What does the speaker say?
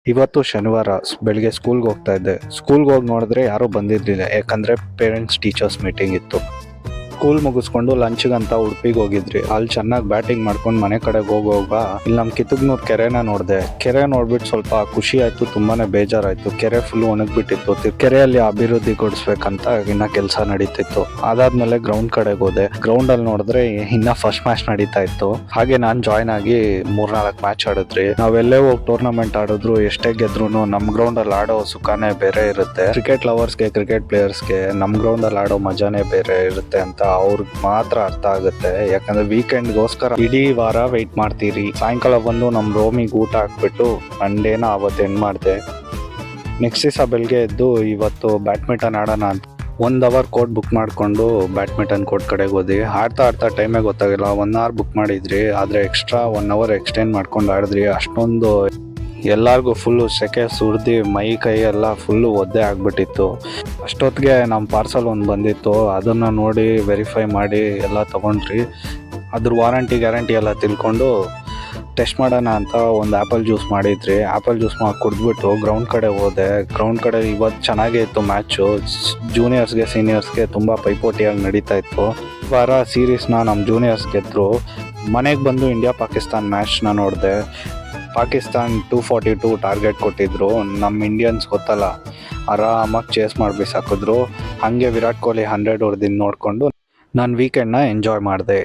ಇವತ್ತು ಶನಿವಾರ ಬೆಳಿಗ್ಗೆ ಸ್ಕೂಲ್ಗೆ ಹೋಗ್ತಾ ಇದ್ದೆ. ಸ್ಕೂಲ್ಗೆ ಹೋಗಿ ನೋಡಿದ್ರೆ ಯಾರೂ ಬಂದಿರಲಿಲ್ಲ, ಯಾಕಂದರೆ ಪೇರೆಂಟ್ಸ್ ಟೀಚರ್ಸ್ ಮೀಟಿಂಗ್ ಇತ್ತು. ಸ್ಕೂಲ್ ಮುಗಿಸ್ಕೊಂಡು ಲಂಚ್ಗಂತ ಉಡುಪಿಗೆ ಹೋಗಿದ್ರಿ. ಅಲ್ಲಿ ಚೆನ್ನಾಗಿ ಬ್ಯಾಟಿಂಗ್ ಮಾಡ್ಕೊಂಡು ಮನೆ ಕಡೆಗೆ ಹೋಗುವಾಗ ಇಲ್ಲಿ ನಮ್ಮ ಕಿತ್ತೂಗ್ನೂರು ಕೆರೆನ ನೋಡಿದೆ. ಕೆರೆ ನೋಡ್ಬಿಟ್ಟು ಸ್ವಲ್ಪ ಖುಷಿ ಆಯಿತು, ತುಂಬಾನೇ ಬೇಜಾರಾಯಿತು. ಕೆರೆ ಫುಲ್ ಒಣಗಿಬಿಟ್ಟಿತ್ತು. ಕೆರೆಯಲ್ಲಿ ಅಭಿವೃದ್ಧಿಗೊಳಿಸ್ಬೇಕಂತ ಇನ್ನ ಕೆಲಸ ನಡೀತಿತ್ತು. ಅದಾದ್ಮೇಲೆ ಗ್ರೌಂಡ್ ಕಡೆಗೆ ಹೋದೆ. ಗ್ರೌಂಡಲ್ಲಿ ನೋಡಿದ್ರೆ ಇನ್ನ ಫಸ್ಟ್ ಮ್ಯಾಚ್ ನಡೀತಾ ಇತ್ತು. ಹಾಗೆ ನಾನು ಜಾಯ್ನ್ ಆಗಿ 3-4 ಮ್ಯಾಚ್ ಆಡಿದ್ರಿ. ನಾವೆಲ್ಲೇ ಹೋಗಿ ಟೂರ್ನಮೆಂಟ್ ಆಡಿದ್ರು, ಎಷ್ಟೇ ಗೆದ್ರು ನಮ್ಮ ಗ್ರೌಂಡಲ್ಲಿ ಆಡೋ ಸುಖಾನೇ ಬೇರೆ ಇರುತ್ತೆ. ಕ್ರಿಕೆಟ್ ಲವರ್ಸ್ಗೆ, ಕ್ರಿಕೆಟ್ ಪ್ಲೇಯರ್ಸ್ಗೆ ನಮ್ಮ ಗ್ರೌಂಡಲ್ಲಿ ಆಡೋ ಮಜಾನೇ ಬೇರೆ ಇರುತ್ತೆ ಅಂತ ಅವ್ರಿಗೆ ಮಾತ್ರ ಅರ್ಥ ಆಗುತ್ತೆ. ಯಾಕಂದ್ರೆ ವೀಕೆಂಡ್ಗೋಸ್ಕರ ಇಡೀ ವಾರ ವೆಯ್ಟ್ ಮಾಡ್ತೀರಿ. ಸಾಯಂಕಾಲ ಬಂದು ನಮ್ಮ ರೋಮಿಗೆ ಊಟ ಹಾಕ್ಬಿಟ್ಟು ಮಂಡೇನ ಅವತ್ತು ಎಂಡ್ ಮಾಡಿದೆ. ನೆಕ್ಸ್ಟ್ ದಿವಸ ಬೆಳಗ್ಗೆ ಎದ್ದು ಇವತ್ತು ಬ್ಯಾಡ್ಮಿಂಟನ್ ಆಡೋಣ ಅಂತ 1 ಅವರ್ ಕೋರ್ಟ್ ಬುಕ್ ಮಾಡಿಕೊಂಡು ಬ್ಯಾಡ್ಮಿಂಟನ್ ಕೋರ್ಟ್ ಕಡೆಗೆ ಹೋದ್ವಿ. ಆಡ್ತಾ ಟೈಮೇ ಗೊತ್ತಾಗಿಲ್ಲ. 1 ಅವರ್ ಬುಕ್ ಮಾಡಿದ್ರಿ, ಆದರೆ ಎಕ್ಸ್ಟ್ರಾ 1 ಅವರ್ ಎಕ್ಸ್ಟೆಂಡ್ ಮಾಡ್ಕೊಂಡು ಆಡಿದ್ರಿ. ಅಷ್ಟೊಂದು ಎಲ್ಲರಿಗೂ ಫುಲ್ಲು ಸೆಕೆ ಸುರಿದು ಮೈ ಕೈ ಎಲ್ಲ ಫುಲ್ಲು ಒದ್ದೆ ಆಗಿಬಿಟ್ಟಿತ್ತು. ಅಷ್ಟೊತ್ತಿಗೆ ನಮ್ಮ ಪಾರ್ಸಲ್ ಒಂದು ಬಂದಿತ್ತು. ಅದನ್ನು ನೋಡಿ ವೆರಿಫೈ ಮಾಡಿ ಎಲ್ಲ ತೊಗೊಂಡ್ರಿ. ಅದ್ರ ಗ್ಯಾರಂಟಿ ಎಲ್ಲ ತಿಳ್ಕೊಂಡು ಟೆಸ್ಟ್ ಮಾಡೋಣ ಅಂತ ಒಂದು ಆ್ಯಪಲ್ ಜ್ಯೂಸ್ ಮಾಡಿದ್ರಿ. ಆ್ಯಪಲ್ ಜ್ಯೂಸ್ ಮಾಡಿ ಕುಡಿದ್ಬಿಟ್ಟು ಗ್ರೌಂಡ್ ಕಡೆ ಹೋದೆ. ಗ್ರೌಂಡ್ ಕಡೆ ಇವತ್ತು ಚೆನ್ನಾಗೇ ಇತ್ತು ಮ್ಯಾಚು. ಜೂನಿಯರ್ಸ್ಗೆ ಸೀನಿಯರ್ಸ್ಗೆ ತುಂಬ ಪೈಪೋಟಿಯಾಗಿ ನಡೀತಾ ಇತ್ತು. ವಾರ ಸೀರೀಸ್ನ ನಮ್ಮ ಜೂನಿಯರ್ಸ್ ಗೆದ್ದರು. ಮನೆಗೆ ಬಂದು ಇಂಡಿಯಾ ಪಾಕಿಸ್ತಾನ್ ಮ್ಯಾಚ್ನ ನೋಡಿದೆ. ಪಾಕಿಸ್ತಾನ್ 242 ಟಾರ್ಗೆಟ್ ಕೊಟ್ಟಿದ್ರು. ನಮ್ಮ ಇಂಡಿಯನ್ಸ್ ಗೊತ್ತಲ್ಲ, ಆರಾಮಾಗಿ ಚೇಸ್ ಮಾಡಿ ಬಿಸಾಕಿದ್ರು. ಹಾಗೆ ವಿರಾಟ್ ಕೊಹ್ಲಿ 100 ಹೊಡೆದಿದ್ದು ನೋಡಿಕೊಂಡು ನಾನು ವೀಕೆಂಡ್ನ ಎಂಜಾಯ್ ಮಾಡಿದೆ.